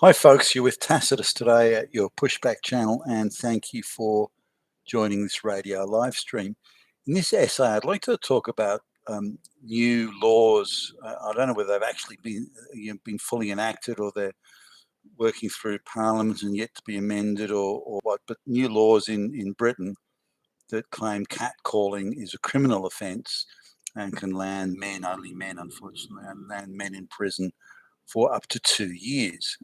Hi, folks. You're with Tacitus today at your Pushback channel, and thank you for joining this radio live stream. In this essay, I'd like to talk about new laws. I don't know whether they've actually been fully enacted or they're working through Parliament and yet to be amended or what, but new laws in Britain that claim catcalling is a criminal offence and can land men, only men, unfortunately, and land men in prison for up to 2 years.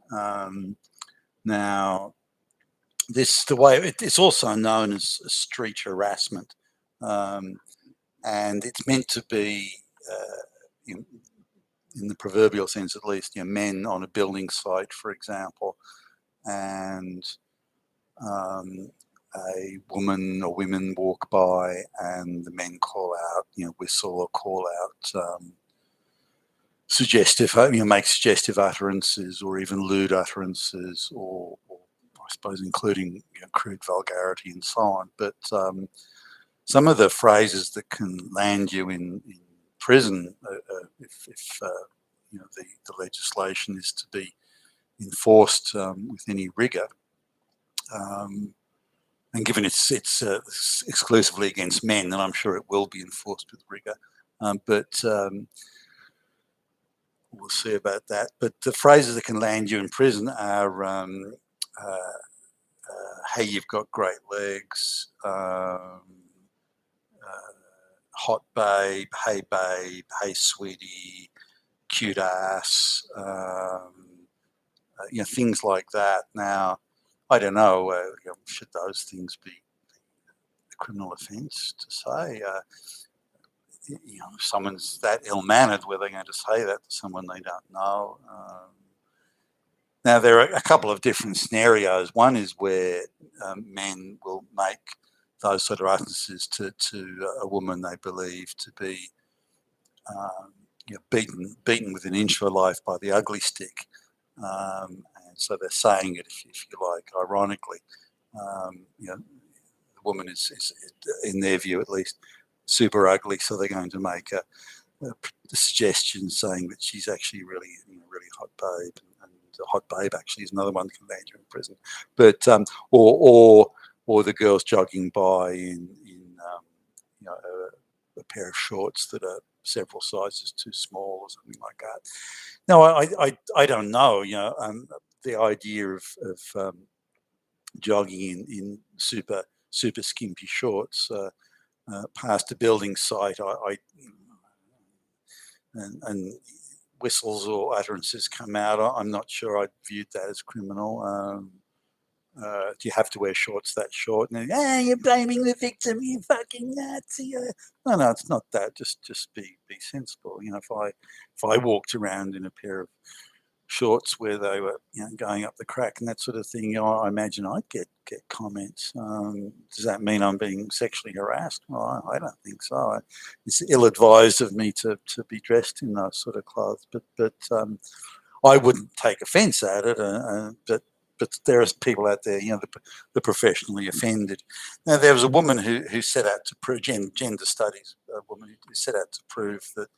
Now, it's also known as street harassment, um, and it's meant to be, in, in the proverbial sense at least, men on a building site, for example, and um, a woman or women walk by and the men call out, whistle or call out suggestive, make suggestive utterances or even lewd utterances, or I suppose including crude vulgarity and so on. But some of the phrases that can land you in prison, if the legislation is to be enforced with any rigour, and given it's exclusively against men, then I'm sure it will be enforced with rigour. But we'll see about that. But the phrases that can land you in prison are, hey, you've got great legs, hot babe, hey, sweetie, cute ass, things like that. Now, I don't know, should those things be a criminal offence to say? If someone's that ill-mannered, where they're going to say that to someone they don't know. Now, there are a couple of different scenarios. One is where men will make those sort of utterances to a woman they believe to be beaten within an inch of her life by the ugly stick. And so they're saying it, if you like, ironically. The woman is, in their view at least, super ugly, so they're going to make a suggestion saying that she's actually really hot babe, and a hot babe actually is another one that can land you in prison. But or the girls jogging by in a pair of shorts that are several sizes too small or something like that. No, I don't know. The idea of jogging in super skimpy shorts past a building site, and whistles or utterances come out. I'm not sure I'd viewed that as criminal. Do you have to wear shorts that short? And you're blaming the victim, you fucking Nazi. No, it's not that. Just be sensible. If I walked around in a pair of shorts where they were going up the crack and that sort of thing, I imagine I'd get comments. Does that mean I'm being sexually harassed? Well, I don't think so. It's ill-advised of me to be dressed in those sort of clothes, but I wouldn't take offence at it. But there are people out there, the professionally offended. Now, there was a woman who set out to prove, gender studies, a woman who set out to prove that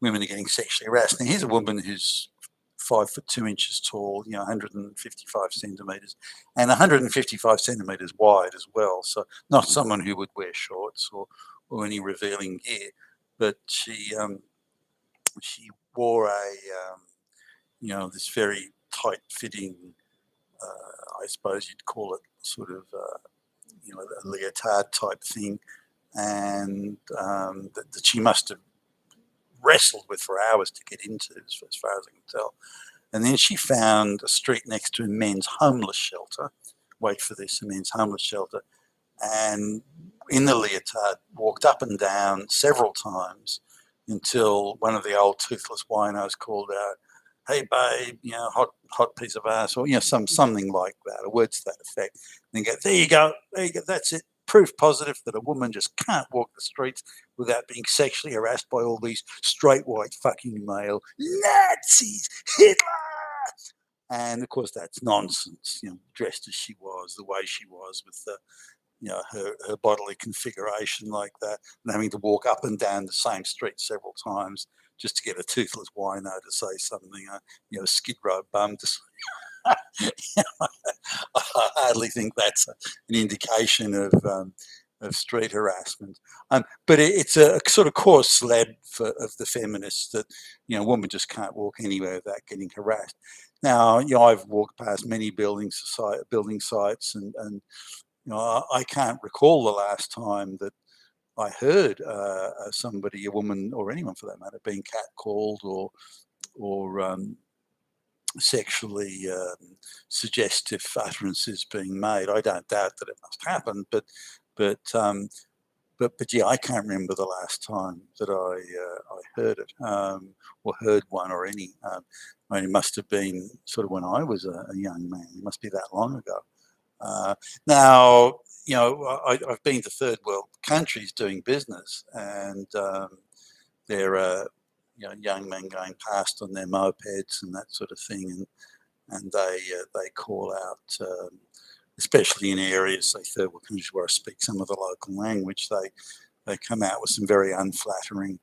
women are getting sexually harassed. Now, here's a woman who's 5'2" tall, 155 centimetres, and 155 centimetres wide as well. So not someone who would wear shorts or any revealing gear, but she wore this very tight-fitting, I suppose you'd call it sort of a leotard type thing, and that she must have wrestled with for hours to get into, as far as I can tell. And then she found a street next to a men's homeless shelter. Wait for this, a men's homeless shelter. And in the leotard, walked up and down several times until one of the old toothless winos called out, "Hey, babe, hot piece of ass," or something like that, or words to that effect. And then go, there you go, that's it. Proof positive that a woman just can't walk the streets without being sexually harassed by all these straight white fucking male Nazis, Hitler. And of course, that's nonsense. Dressed as she was, the way she was, with the her bodily configuration like that, and having to walk up and down the same street several times just to get a toothless wino to say something, Skid Row bum to say, I hardly think that's an indication of street harassment. But it's a sort of core slab of the feminists that, women just can't walk anywhere without getting harassed. Now, I've walked past many building sites, and I can't recall the last time that I heard somebody, a woman or anyone for that matter, being catcalled or sexually suggestive utterances being made. I don't doubt that it must happen, but yeah, I can't remember the last time that I heard it or heard one or any. I mean, it must have been sort of when I was a young man. It must be that long ago. Now, I've been to third world countries doing business, and there are young men going past on their mopeds and that sort of thing, and they call out, especially in areas, say third world countries where I speak some of the local language, they come out with some very unflattering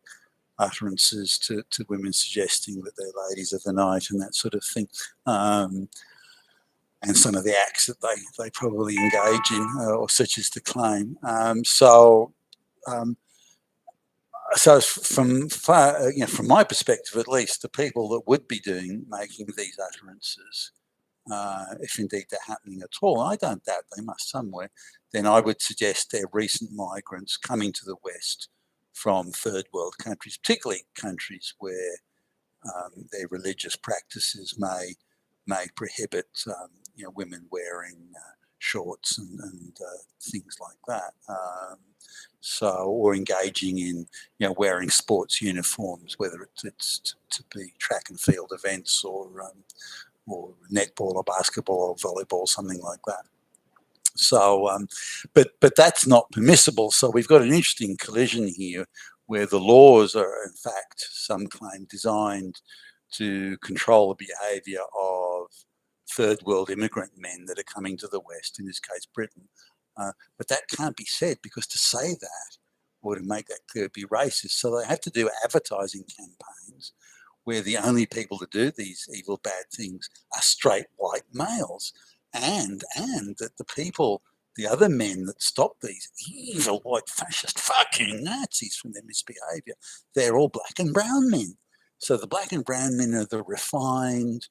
utterances to women, suggesting that they're ladies of the night and that sort of thing. And some of the acts that they probably engage in, or such as the claim. So from my perspective, at least, the people that would be making these utterances, if indeed they're happening at all, I don't doubt they must somewhere, then I would suggest they're recent migrants coming to the West from third world countries, particularly countries where their religious practices may prohibit women wearing shorts and things like that. Or engaging in wearing sports uniforms, whether it's to be track and field events or netball or basketball or volleyball, something like that. So, but that's not permissible. So we've got an interesting collision here, where the laws are, in fact, some claim, designed to control the behaviour of third world immigrant men that are coming to the West, in this case Britain. But that can't be said, because to say that, or to make that clear, would be racist. So they have to do advertising campaigns where the only people that do these evil, bad things are straight white males, and that the other men that stop these evil white fascist fucking Nazis from their misbehaviour, they're all black and brown men. So the black and brown men are the refined,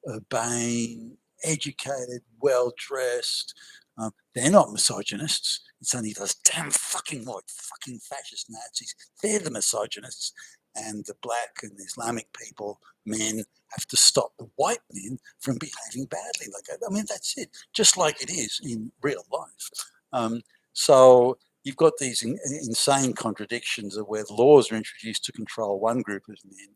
urbane, educated, well-dressed. They're not misogynists. It's only those damn fucking white fucking fascist Nazis. They're the misogynists. And the black and Islamic people, men, have to stop the white men from behaving badly like that. I mean, that's it. Just like it is in real life. So you've got these insane contradictions of where laws are introduced to control one group of men,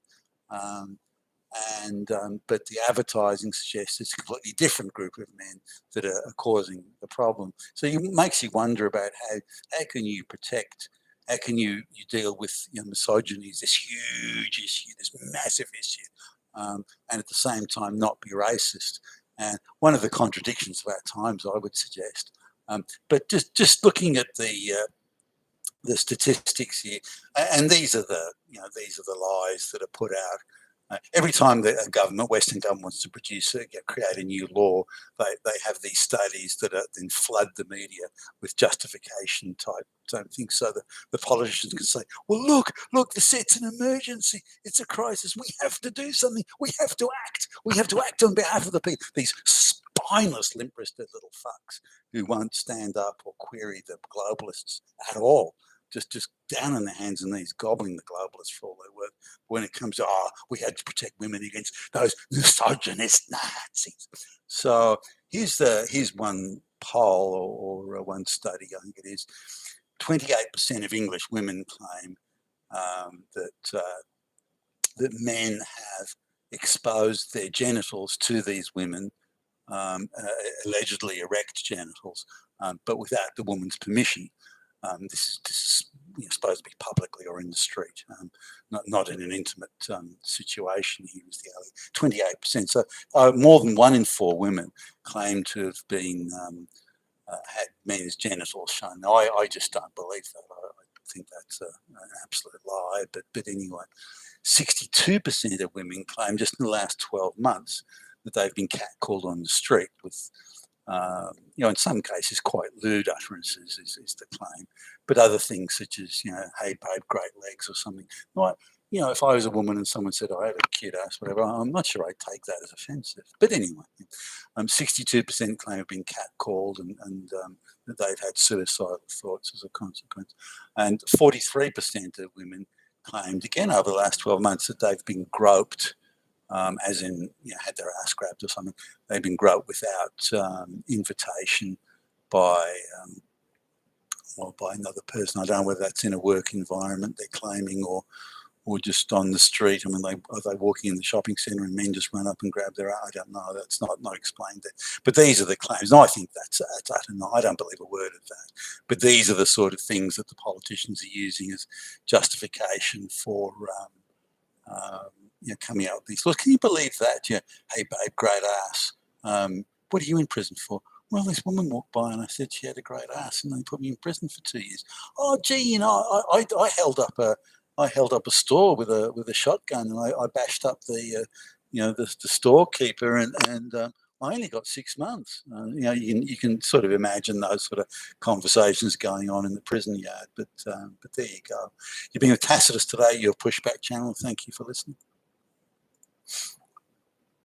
but the advertising suggests it's a completely different group of men that are causing the problem. So it makes you wonder about how can you protect, how can you deal with misogyny, this huge issue, this massive issue, and at the same time not be racist. And one of the contradictions of our times, I would suggest. But just looking at the statistics here, and these are the lies that are put out. Every time the Western government wants to create a new law, they have these studies that then flood the media with justification type things, so that the politicians can say, well, look, it's an emergency, it's a crisis, we have to do something, we have to act on behalf of the people. These spineless, limp-wristed little fucks who won't stand up or query the globalists at all. Just down on their hands and knees, gobbling the globalists for all their work. When it comes to, we had to protect women against those misogynist Nazis. So here's one poll or one study, I think it is. 28% of English women claim that men have exposed their genitals to these women, allegedly erect genitals, but without the woman's permission. This is supposed to be publicly or in the street, not in an intimate situation. Here was the early 28%. So more than 1 in 4 women claim to have been had men's genitals shown. Now, I just don't believe that. I think that's an absolute lie. But anyway, 62% of women claim just in the last 12 months that they've been catcalled on the street with, in some cases quite lewd utterances is the claim, but other things such as, hey babe, great legs or something. Like, if I was a woman and someone said I had a cute ass, whatever, I'm not sure I'd take that as offensive. But anyway, 62% claim have been catcalled and that they've had suicidal thoughts as a consequence. And 43% of women claimed, again over the last 12 months, that they've been groped, as in, had their ass grabbed or something. They've been groped without invitation by by another person. I don't know whether that's in a work environment they're claiming or just on the street. I mean, are they walking in the shopping centre and men just run up and grab their ass? I don't know. That's not explained there. But these are the claims. And I think that's I don't believe a word of that. But these are the sort of things that the politicians are using as justification for coming out with these laws. Can you believe that? Yeah, hey babe, great ass. What are you in prison for? Well, this woman walked by and I said she had a great ass, and they put me in prison for 2 years. Oh, gee, I held up a store with a shotgun, and I bashed up the storekeeper, and I only got 6 months. You can sort of imagine those sort of conversations going on in the prison yard. But there you go. You've been with Tacitus today, your pushback channel. Thank you for listening.